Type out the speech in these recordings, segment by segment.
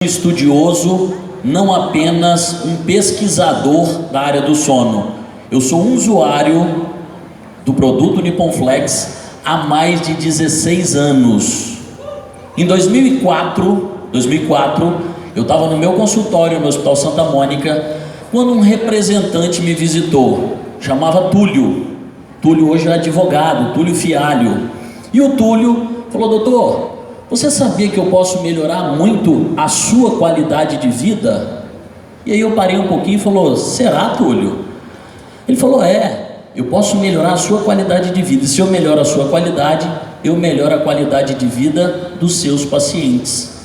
Estudioso, não apenas um pesquisador da área do sono. Eu sou um usuário do produto Nippon Flex há mais de 16 anos. Em 2004, eu estava no meu consultório no Hospital Santa Mônica, quando um representante me visitou, chamava Túlio. Túlio hoje é advogado, Túlio Fialho. E o Túlio falou: doutor, você sabia que eu posso melhorar muito a sua qualidade de vida? E aí eu parei um pouquinho e falou: será, Túlio? Ele falou: eu posso melhorar a sua qualidade de vida. E se eu melhoro a sua qualidade, eu melhoro a qualidade de vida dos seus pacientes.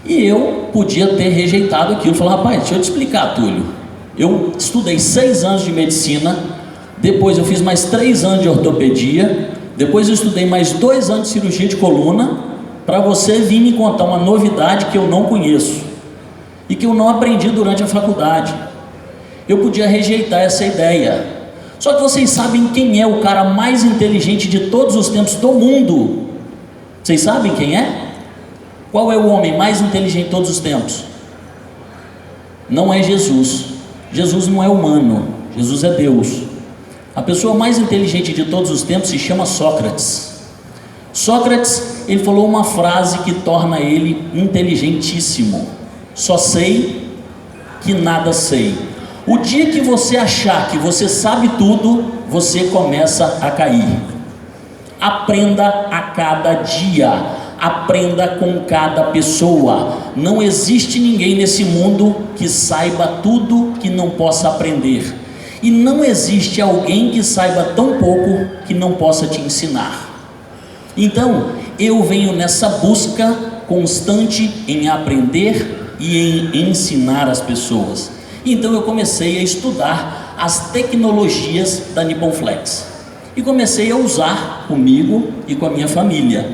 E eu podia ter rejeitado aquilo, falar: rapaz, deixa eu te explicar, Túlio. Eu estudei 6 anos de medicina, depois eu fiz mais 3 anos de ortopedia, depois eu estudei mais 2 anos de cirurgia de coluna, para você vir me contar uma novidade que eu não conheço e que eu não aprendi durante a faculdade. Eu podia rejeitar essa ideia. Só que vocês sabem quem é o cara mais inteligente de todos os tempos do mundo? Vocês sabem quem é? Qual é o homem mais inteligente de todos os tempos? Não é Jesus. Jesus não é humano, Jesus é Deus. A pessoa mais inteligente de todos os tempos se chama Sócrates. Sócrates, ele falou uma frase que torna ele inteligentíssimo: só sei que nada sei. O dia que você achar que você sabe tudo, você começa a cair. Aprenda a cada dia, aprenda com cada pessoa. Não existe ninguém nesse mundo que saiba tudo que não possa aprender. E não existe alguém que saiba tão pouco que não possa te ensinar. Então, eu venho nessa busca constante em aprender e em ensinar as pessoas. Então eu comecei a estudar as tecnologias da Nippon Flex e comecei a usar comigo e com a minha família.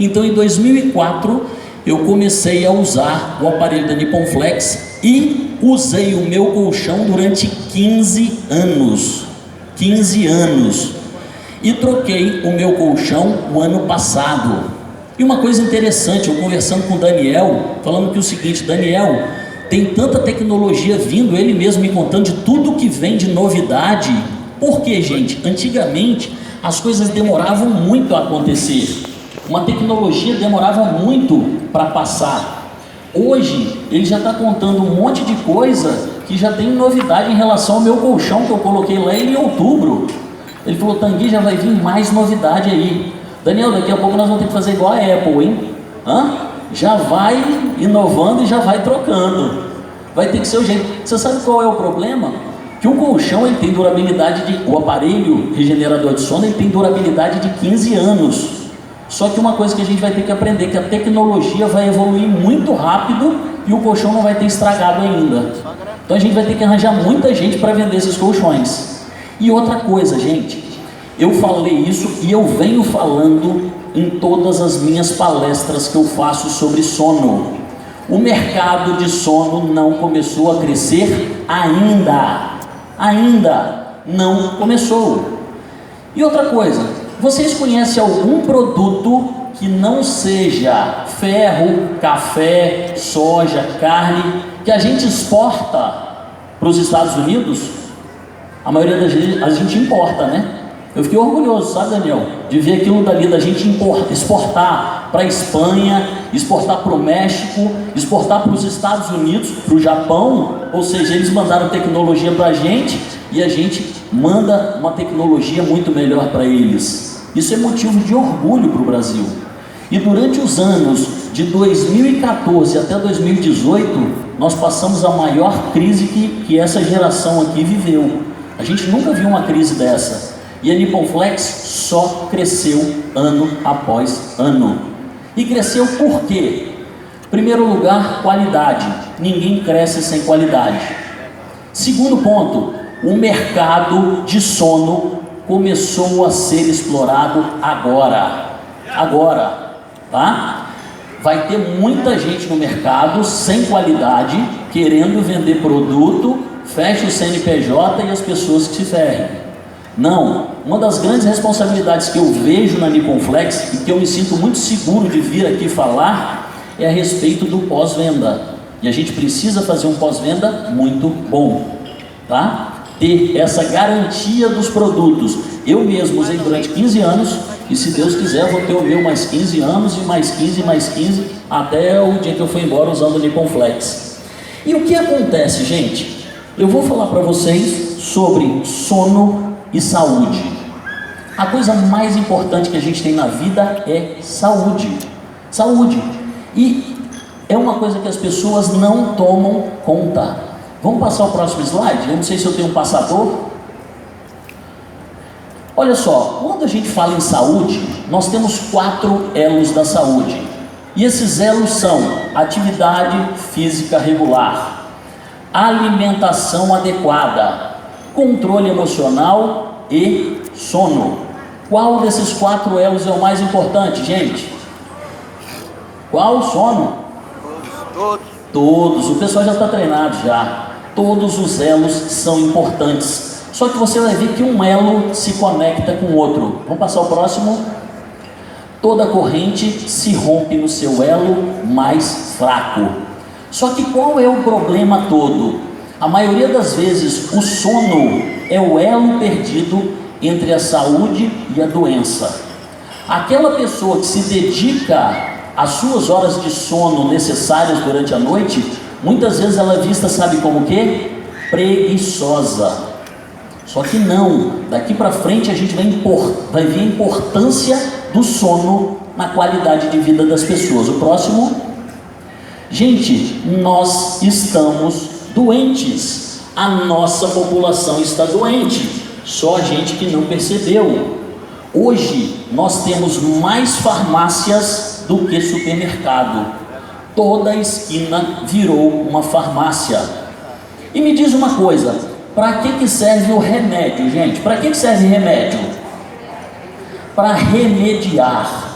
Então em 2004 eu comecei a usar o aparelho da Nippon Flex e usei o meu colchão durante 15 anos. 15 anos. E troquei o meu colchão o ano passado. E uma coisa interessante, eu conversando com o Daniel, falando que o seguinte: Daniel, tem tanta tecnologia vindo, ele mesmo me contando de tudo que vem de novidade. Por quê, gente? Antigamente as coisas demoravam muito a acontecer, uma tecnologia demorava muito para passar. Hoje ele já está contando um monte de coisa que já tem novidade em relação ao meu colchão que eu coloquei lá em outubro. Ele falou: Tanguy, já vai vir mais novidade aí. Daniel, daqui a pouco nós vamos ter que fazer igual a Apple, hein? Já vai inovando e já vai trocando. Vai ter que ser o jeito. Você sabe qual é o problema? Que o colchão, ele tem durabilidade o aparelho regenerador de sono, ele tem durabilidade de 15 anos. Só que uma coisa que a gente vai ter que aprender, que a tecnologia vai evoluir muito rápido e o colchão não vai ter estragado ainda. Então a gente vai ter que arranjar muita gente para vender esses colchões. E outra coisa, gente, eu falei isso e eu venho falando em todas as minhas palestras que eu faço sobre sono. O mercado de sono não começou a crescer ainda não começou. E outra coisa, vocês conhecem algum produto que não seja ferro, café, soja, carne, que a gente exporta para os Estados Unidos? A maioria das vezes a gente importa, né? Eu fiquei orgulhoso, sabe, Daniel, de ver aquilo dali, da gente exportar para a Espanha, exportar para o México, exportar para os Estados Unidos, para o Japão. Ou seja, eles mandaram tecnologia para a gente e a gente manda uma tecnologia muito melhor para eles. Isso é motivo de orgulho para o Brasil. E durante os anos de 2014 até 2018, nós passamos a maior crise que essa geração aqui viveu. A gente nunca viu uma crise dessa. E a Nippon Flex só cresceu ano após ano. E cresceu por quê? Primeiro lugar, qualidade. Ninguém cresce sem qualidade. Segundo ponto, o mercado de sono começou a ser explorado agora, tá? Vai ter muita gente no mercado sem qualidade, querendo vender produto, fecha o CNPJ e as pessoas que se ferrem. Não, uma das grandes responsabilidades que eu vejo na Nippon Flex e que eu me sinto muito seguro de vir aqui falar é a respeito do pós-venda. E a gente precisa fazer um pós-venda muito bom, tá? Ter essa garantia dos produtos. Eu mesmo usei durante 15 anos, e se Deus quiser vou ter o meu mais 15 anos, e mais 15, mais 15, até o dia que eu for embora usando o Nippon Flex. E o que acontece, gente? Eu vou falar para vocês sobre sono e saúde. A coisa mais importante que a gente tem na vida é saúde. Saúde. E é uma coisa que as pessoas não tomam conta. Vamos passar o próximo slide? Eu não sei se eu tenho um passador. Olha só, quando a gente fala em saúde, nós temos 4 elos da saúde. E esses elos são atividade física regular, alimentação adequada, controle emocional e sono. Qual desses 4 elos é o mais importante, gente? Qual? Sono? Todos. O pessoal já está treinado já. Todos os elos são importantes. Só que você vai ver que um elo se conecta com o outro. Vamos passar o próximo. Toda corrente se rompe no seu elo mais fraco. Só que qual é o problema todo? A maioria das vezes o sono é o elo perdido entre a saúde e a doença. Aquela pessoa que se dedica as suas horas de sono necessárias durante a noite, muitas vezes ela é vista, sabe como que? Preguiçosa. Só que não, daqui para frente a gente vai ver a importância do sono na qualidade de vida das pessoas. O próximo. Gente, nós estamos doentes. A nossa população está doente. Só a gente que não percebeu. Hoje nós temos mais farmácias do que supermercado. Toda esquina virou uma farmácia. E me diz uma coisa, para que serve o remédio, gente? Para que serve remédio? Para remediar.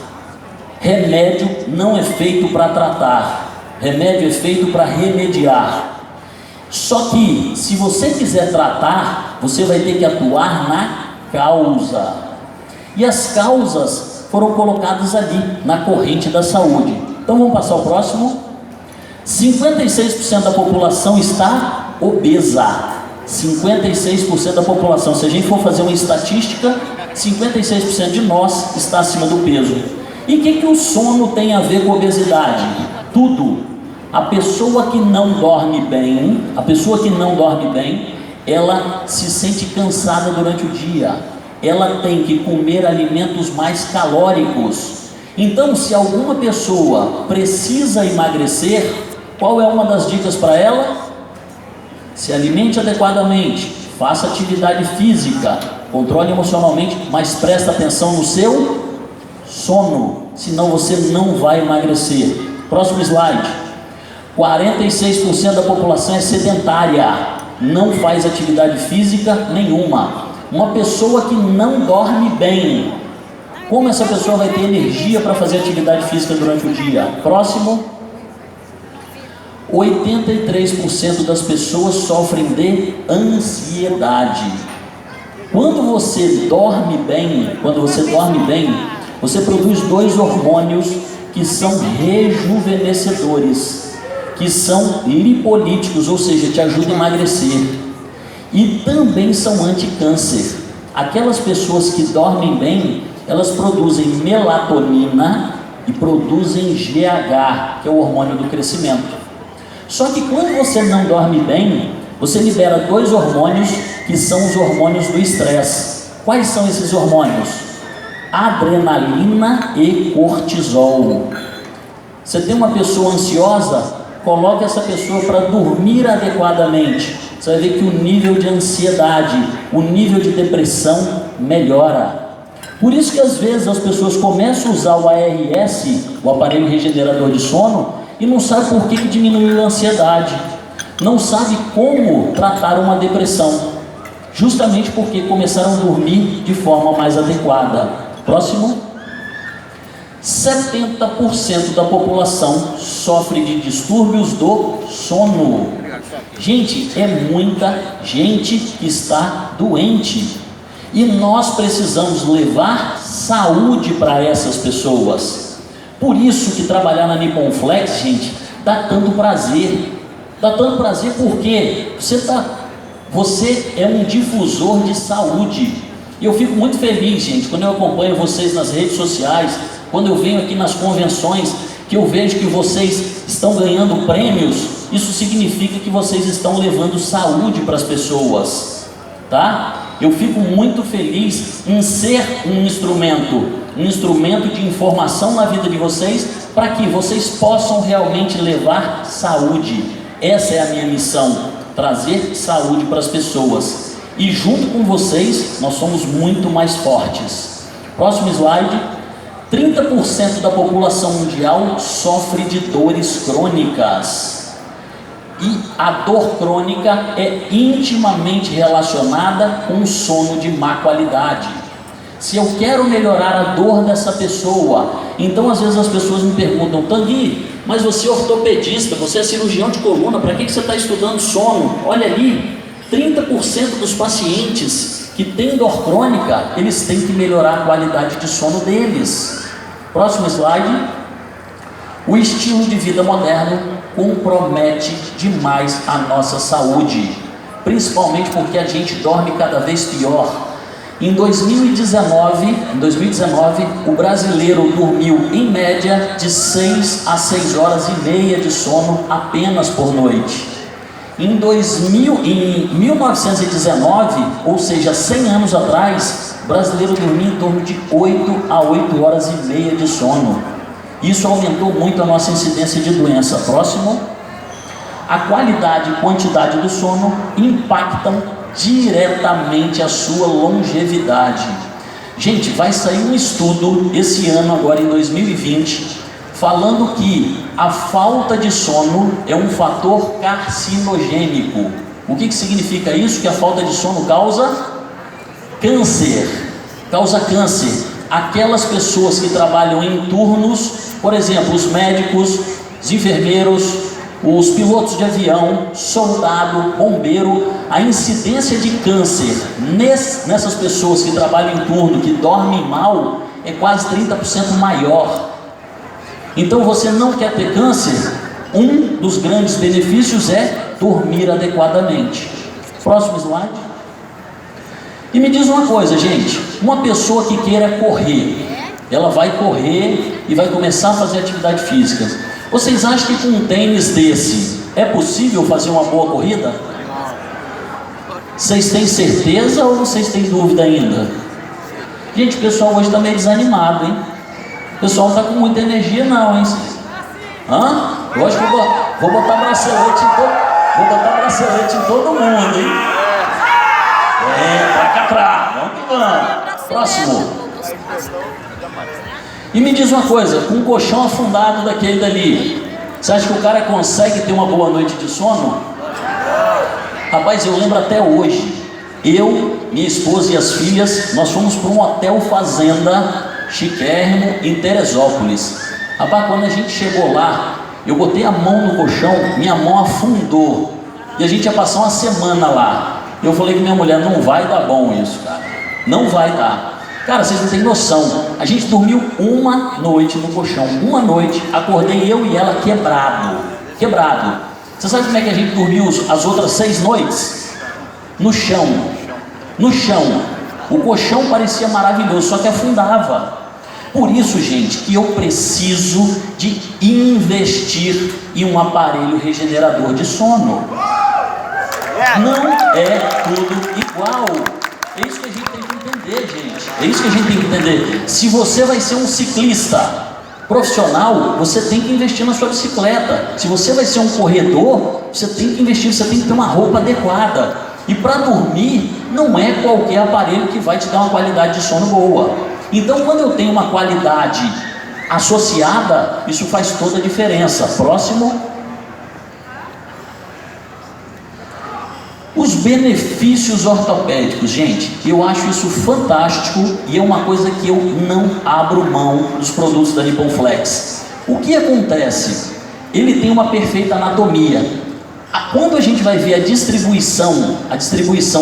Remédio não é feito para tratar, remédio é feito para remediar. Só que, se você quiser tratar, você vai ter que atuar na causa. E as causas foram colocadas ali, na corrente da saúde. Então vamos passar ao próximo. 56% da população está obesa. 56% da população. Se a gente for fazer uma estatística, 56% de nós está acima do peso. E o que o sono tem a ver com obesidade? Tudo. A pessoa que não dorme bem, ela se sente cansada durante o dia. Ela tem que comer alimentos mais calóricos. Então, se alguma pessoa precisa emagrecer, qual é uma das dicas para ela? Se alimente adequadamente, faça atividade física, controle emocionalmente, mas presta atenção no seu sono, senão você não vai emagrecer. Próximo slide. 46% da população é sedentária, não faz atividade física nenhuma. Uma pessoa que não dorme bem, como essa pessoa vai ter energia para fazer atividade física durante o dia? Próximo. 83% das pessoas sofrem de ansiedade. Quando você dorme bem, você produz 2 hormônios que são rejuvenescedores, que são lipolíticos, ou seja, te ajudam a emagrecer, e também são anticâncer. Aquelas pessoas que dormem bem, elas produzem melatonina e produzem GH, que é o hormônio do crescimento. Só que quando você não dorme bem, você libera 2 hormônios que são os hormônios do estresse. Quais são esses hormônios? Adrenalina e cortisol. Você tem uma pessoa ansiosa, coloque essa pessoa para dormir adequadamente. Você vai ver que o nível de ansiedade, o nível de depressão melhora. Por isso que às vezes as pessoas começam a usar o ARS, o aparelho regenerador de sono, e não sabe por que diminuiu a ansiedade, não sabe como tratar uma depressão, justamente porque começaram a dormir de forma mais adequada. Próximo. 70% da população sofre de distúrbios do sono. Gente, é muita gente que está doente, e nós precisamos levar saúde para essas pessoas. Por isso que trabalhar na Nippon Flex, gente, dá tanto prazer. Dá tanto prazer porque você é um difusor de saúde. E eu fico muito feliz, gente, quando eu acompanho vocês nas redes sociais, quando eu venho aqui nas convenções, que eu vejo que vocês estão ganhando prêmios. Isso significa que vocês estão levando saúde para as pessoas, tá? Eu fico muito feliz em ser um instrumento de informação na vida de vocês, para que vocês possam realmente levar saúde. Essa é a minha missão, trazer saúde para as pessoas. E junto com vocês, nós somos muito mais fortes. Próximo slide. 30% da população mundial sofre de dores crônicas. E a dor crônica é intimamente relacionada com o sono de má qualidade. Se eu quero melhorar a dor dessa pessoa, então às vezes as pessoas me perguntam: Tanguy, mas você é ortopedista, você é cirurgião de coluna, para que você está estudando sono? Olha ali, 30% dos pacientes que têm dor crônica, eles têm que melhorar a qualidade de sono deles. Próximo slide. O estilo de vida moderno compromete demais a nossa saúde, principalmente porque a gente dorme cada vez pior. Em 2019, o brasileiro dormiu em média de 6 a 6 horas e meia de sono apenas por noite. Em 1919, ou seja, 100 anos atrás, o brasileiro dormia em torno de 8 a 8 horas e meia de sono. Isso aumentou muito a nossa incidência de doença. Próximo. A qualidade e quantidade do sono impactam diretamente a sua longevidade. Gente, vai sair um estudo esse ano, agora em 2020, falando que a falta de sono é um fator carcinogênico. O que significa isso? Que a falta de sono causa câncer. Causa câncer. Aquelas pessoas que trabalham em turnos, por exemplo, os médicos, os enfermeiros, os pilotos de avião, soldado, bombeiro, a incidência de câncer nessas pessoas que trabalham em turno, que dormem mal, é quase 30% maior. Então você não quer ter câncer? Um dos grandes benefícios é dormir adequadamente. Próximo slide. E me diz uma coisa, gente, uma pessoa que queira correr, ela vai correr e vai começar a fazer atividade física. Vocês acham que com um tênis desse é possível fazer uma boa corrida? Vocês têm certeza ou vocês têm dúvida ainda? Gente, o pessoal hoje está meio desanimado, hein? O pessoal não está com muita energia não, hein? Hã? Hoje vou botar bracelete em todo mundo, hein? Vamos que vamos. Próximo. E me diz uma coisa, com um colchão afundado daquele dali, você acha que o cara consegue ter uma boa noite de sono? Rapaz, eu lembro até hoje, eu, minha esposa e as filhas, nós fomos para um hotel fazenda chiquérrimo em Teresópolis. Rapaz, quando a gente chegou lá, eu botei a mão no colchão, minha mão afundou, e a gente ia passar uma semana lá. Eu falei com minha mulher: não vai dar bom isso, cara, não vai dar. Cara, vocês não têm noção, a gente dormiu uma noite no colchão, uma noite, acordei eu e ela quebrado. Você sabe como é que a gente dormiu as outras 6 noites? No chão. O colchão parecia maravilhoso, só que afundava. Por isso, gente, que eu preciso de investir em um aparelho regenerador de sono. Não é tudo igual. É isso que a gente tem que entender, gente. É isso que a gente tem que entender. Se você vai ser um ciclista profissional, você tem que investir na sua bicicleta. Se você vai ser um corredor, você tem que investir, você tem que ter uma roupa adequada. E para dormir, não é qualquer aparelho que vai te dar uma qualidade de sono boa. Então, quando eu tenho uma qualidade associada, isso faz toda a diferença. Próximo. Os benefícios ortopédicos, gente, eu acho isso fantástico e é uma coisa que eu não abro mão dos produtos da Nippon Flex. O que acontece? Ele tem uma perfeita anatomia. Quando a gente vai ver a distribuição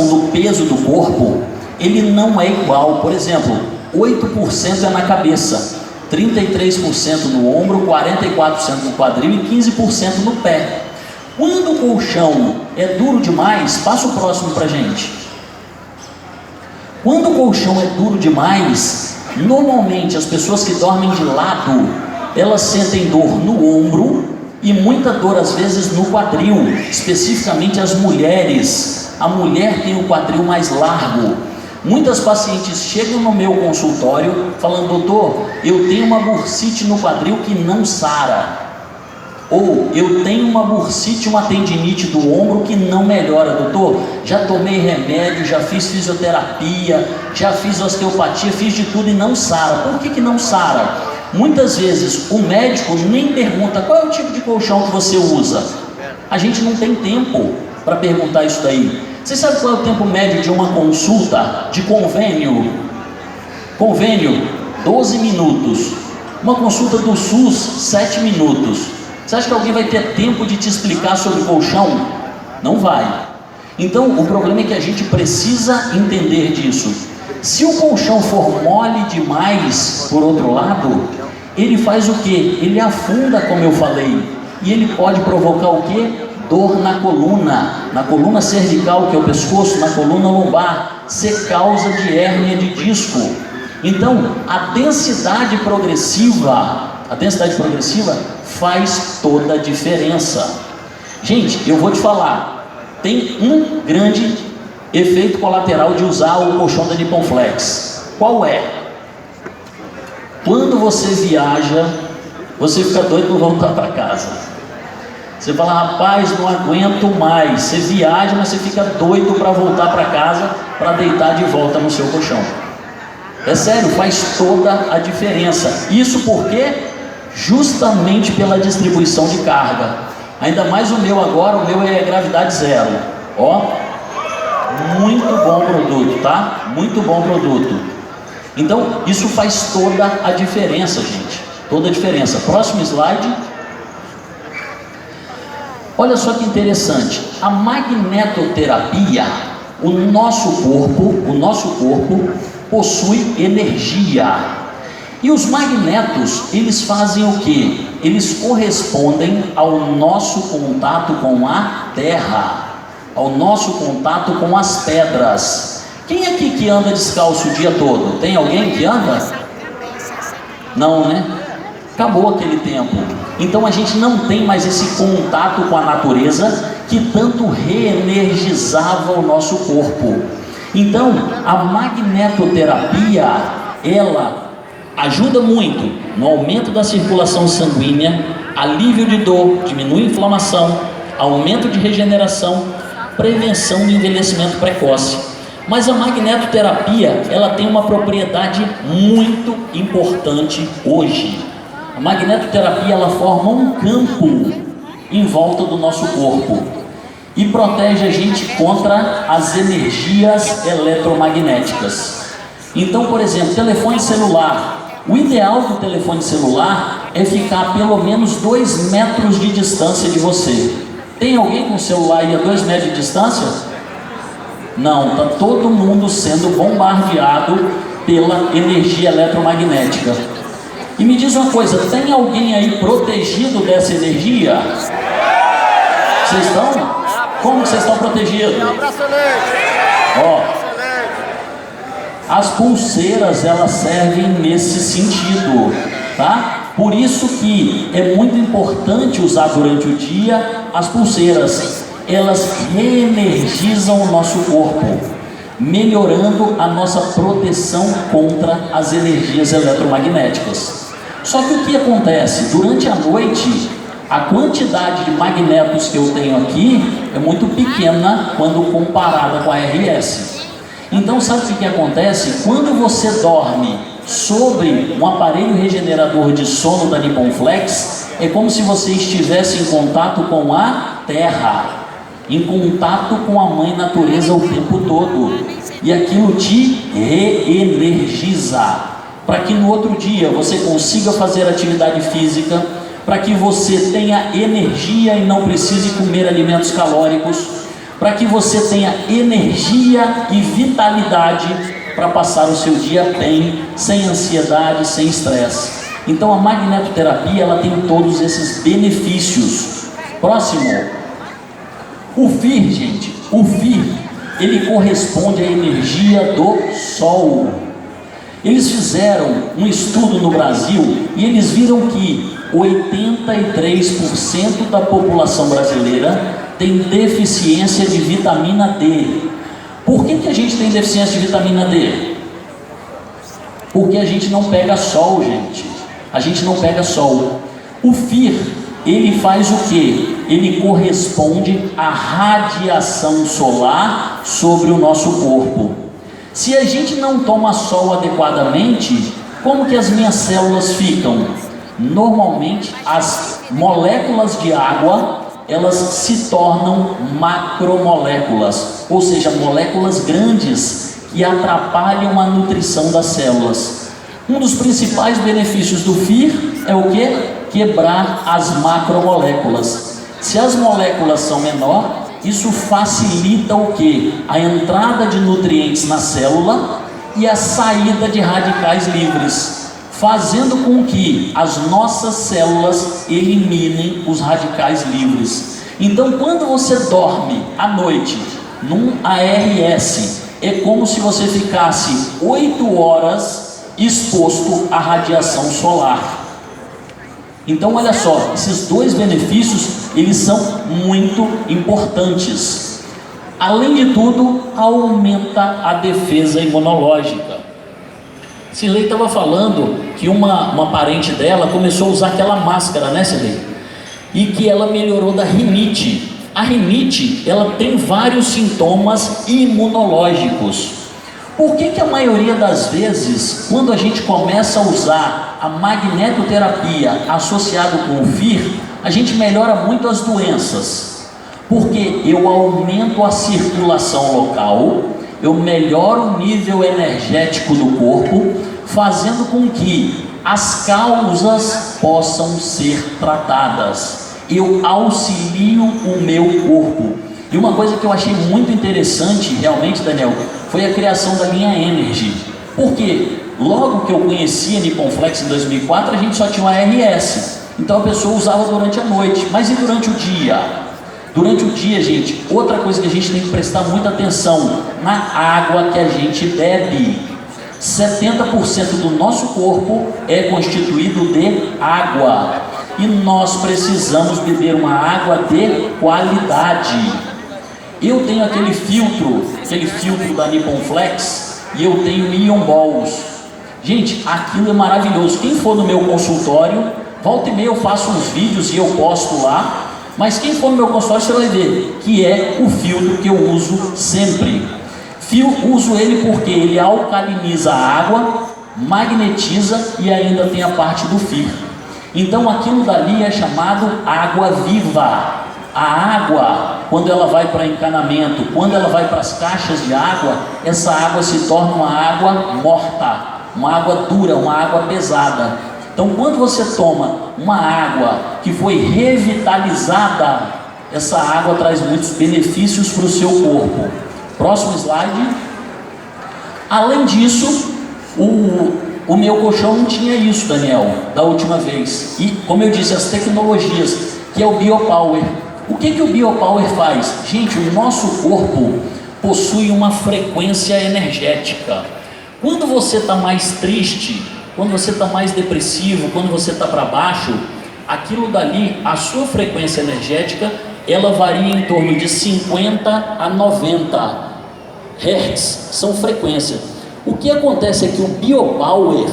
do peso do corpo, ele não é igual. Por exemplo, 8% é na cabeça, 33% no ombro, 44% no quadril e 15% no pé. Quando o colchão é duro demais, passa o próximo para a gente. Quando o colchão é duro demais, normalmente as pessoas que dormem de lado, elas sentem dor no ombro e muita dor às vezes no quadril, especificamente as mulheres. A mulher tem o quadril mais largo. Muitas pacientes chegam no meu consultório falando: doutor, eu tenho uma bursite no quadril que não sara. Ou eu tenho uma bursite, uma tendinite do ombro que não melhora, doutor. Já tomei remédio, já fiz fisioterapia, já fiz osteopatia, fiz de tudo e não sara. Por que não sara? Muitas vezes o médico nem pergunta qual é o tipo de colchão que você usa. A gente não tem tempo para perguntar isso daí. Você sabe qual é o tempo médio de uma consulta de convênio? Convênio, 12 minutos. Uma consulta do SUS, 7 minutos. Você acha que alguém vai ter tempo de te explicar sobre colchão? Não vai. Então, o problema é que a gente precisa entender disso. Se o colchão for mole demais, por outro lado, ele faz o quê? Ele afunda, como eu falei. E ele pode provocar o quê? Dor na coluna cervical, que é o pescoço, na coluna lombar, ser causa de hérnia de disco. Então, a densidade progressiva faz toda a diferença. Gente, eu vou te falar, tem um grande efeito colateral de usar o colchão da Nippon Flex. Qual é? Quando você viaja, você fica doido para voltar para casa. Você fala: rapaz, não aguento mais. Você viaja, mas você fica doido para voltar para casa, para deitar de volta no seu colchão. É sério, faz toda a diferença. Isso porque justamente pela distribuição de carga. Ainda mais o meu agora, o meu é gravidade zero. Ó, muito bom produto, tá? Muito bom produto. Então, isso faz toda a diferença, gente. Toda a diferença. Próximo slide. Olha só que interessante. A magnetoterapia, o nosso corpo possui energia. E os magnetos, eles fazem o quê? Eles correspondem ao nosso contato com a terra, ao nosso contato com as pedras. Quem aqui que anda descalço o dia todo? Tem alguém que anda? Não, né? Acabou aquele tempo. Então a gente não tem mais esse contato com a natureza que tanto reenergizava o nosso corpo. Então, a magnetoterapia, ela ajuda muito no aumento da circulação sanguínea, alívio de dor, diminui a inflamação, aumento de regeneração, prevenção do envelhecimento precoce. Mas a magnetoterapia, ela tem uma propriedade muito importante hoje. A magnetoterapia, ela forma um campo em volta do nosso corpo e protege a gente contra as energias eletromagnéticas. Então, por exemplo, telefone celular. O ideal do telefone celular é ficar a pelo menos 2 metros de distância de você. Tem alguém com celular aí a 2 metros de distância? Não, está todo mundo sendo bombardeado pela energia eletromagnética. E me diz uma coisa, tem alguém aí protegido dessa energia? Vocês estão? Como vocês estão protegidos? Ó, as pulseiras, elas servem nesse sentido, tá? Por isso que é muito importante usar durante o dia as pulseiras. Elas reenergizam o nosso corpo, melhorando a nossa proteção contra as energias eletromagnéticas. Só que o que acontece? Durante a noite, a quantidade de magnetos que eu tenho aqui é muito pequena quando comparada com a RS. Então, sabe o que acontece? Quando você dorme sobre um aparelho regenerador de sono da Nippon Flex, é como se você estivesse em contato com a terra, em contato com a mãe natureza o tempo todo, e aquilo te reenergiza, para que no outro dia você consiga fazer atividade física, para que você tenha energia e não precise comer alimentos calóricos, para que você tenha energia e vitalidade para passar o seu dia bem, sem ansiedade, sem estresse. Então a magnetoterapia, ela tem todos esses benefícios. Próximo. O FIR, gente, o FIR, ele corresponde à energia do Sol. Eles fizeram um estudo no Brasil e eles viram que 83% da população brasileira tem deficiência de vitamina D. Por que a gente tem deficiência de vitamina D? Porque a gente não pega sol, gente. A gente não pega sol. O FIR, ele faz o quê? Ele corresponde à radiação solar sobre o nosso corpo. Se a gente não toma sol adequadamente, como que as minhas células ficam? Normalmente, as moléculas de água, elas se tornam macromoléculas, ou seja, moléculas grandes que atrapalham a nutrição das células. Um dos principais benefícios do FIR é o quê? Quebrar as macromoléculas. Se as moléculas são menores, isso facilita o quê? A entrada de nutrientes na célula e a saída de radicais livres, fazendo com que as nossas células eliminem os radicais livres. Então, quando você dorme à noite num ARS, é como se você ficasse 8 horas exposto à radiação solar. Então, olha só, esses dois benefícios, eles são muito importantes. Além de tudo, aumenta a defesa imunológica. Cirlei estava falando que uma parente dela começou a usar aquela máscara, né, Cirlei? E que ela melhorou da rinite. A rinite, ela tem vários sintomas imunológicos. Por que a maioria das vezes, quando a gente começa a usar a magnetoterapia associado com o FIR, a gente melhora muito as doenças? Porque eu aumento a circulação local, eu melhoro o nível energético do corpo, fazendo com que as causas possam ser tratadas. Eu auxilio o meu corpo. E uma coisa que eu achei muito interessante, realmente, Daniel, foi a criação da linha Energy. Porque logo que eu conheci a Nippon Flex em 2004, a gente só tinha uma ARS. Então a pessoa usava durante a noite. Mas e durante o dia? Durante o dia, gente, outra coisa que a gente tem que prestar muita atenção, na água que a gente bebe. 70% do nosso corpo é constituído de água. E nós precisamos beber uma água de qualidade. Eu tenho aquele filtro da Nippon Flex, e eu tenho Ion Balls. Gente, aquilo é maravilhoso. Quem for no meu consultório, volta e meia eu faço uns vídeos e eu posto lá. Mas quem for no meu consultório, você vai ver que é o filtro que eu uso sempre. Uso ele porque ele alcaliniza a água, magnetiza e ainda tem a parte do FIR. Então aquilo dali é chamado água viva. A água, quando ela vai para encanamento, quando ela vai para as caixas de água, essa água se torna uma água morta, uma água dura, uma água pesada. Então quando você toma uma água que foi revitalizada, essa água traz muitos benefícios para o seu corpo. Próximo slide. Além disso, o meu colchão não tinha isso, Daniel, da última vez. E como eu disse, as tecnologias, que é o Biopower. O que o Biopower faz? Gente, o nosso corpo possui uma frequência energética. Quando você está mais triste, quando você está mais depressivo, quando você está para baixo, aquilo dali, a sua frequência energética, ela varia em torno de 50 a 90 Hz, são frequências. O que acontece é que o Biopower,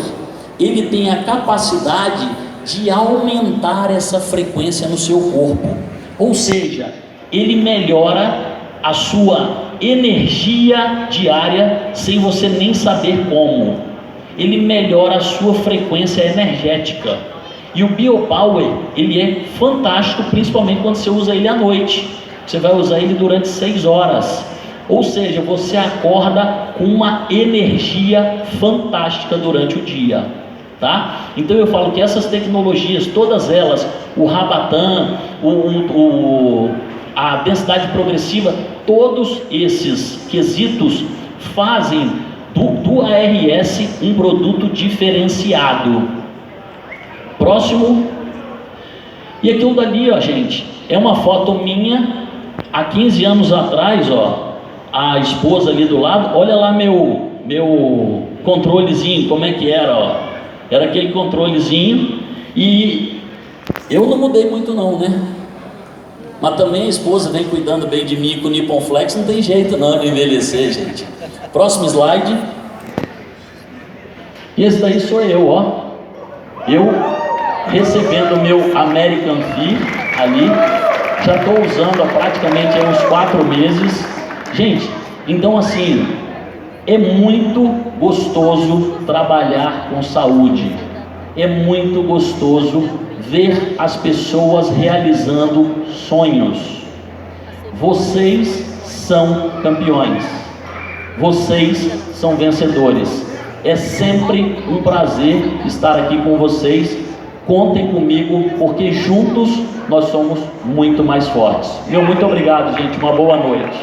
ele tem a capacidade de aumentar essa frequência no seu corpo. Ou seja, ele melhora a sua energia diária sem você nem saber como. Ele melhora a sua frequência energética. E o Biopower, ele é fantástico, principalmente quando você usa ele à noite. Você vai usar ele durante 6 horas. Ou seja, você acorda com uma energia fantástica durante o dia, tá? Então eu falo que essas tecnologias, todas elas, o Rabatan, a densidade progressiva, todos esses quesitos fazem do ARS um produto diferenciado. Próximo. E aquilo dali, ó, gente, é uma foto minha há 15 anos atrás, ó. A esposa ali do lado, olha lá meu controlezinho, como é que era, ó. Era aquele controlezinho e eu não mudei muito não, né? Mas também a esposa vem cuidando bem de mim com o Nippon Flex, não tem jeito não de envelhecer, gente. Próximo slide. E esse daí sou eu, ó. Eu recebendo o meu American Fee ali, já estou usando há praticamente uns 4 meses. Gente, então assim, é muito gostoso trabalhar com saúde, é muito gostoso ver as pessoas realizando sonhos. Vocês são campeões, vocês são vencedores. É sempre um prazer estar aqui com vocês. Contem comigo, porque juntos nós somos muito mais fortes. Meu muito obrigado, gente. Uma boa noite.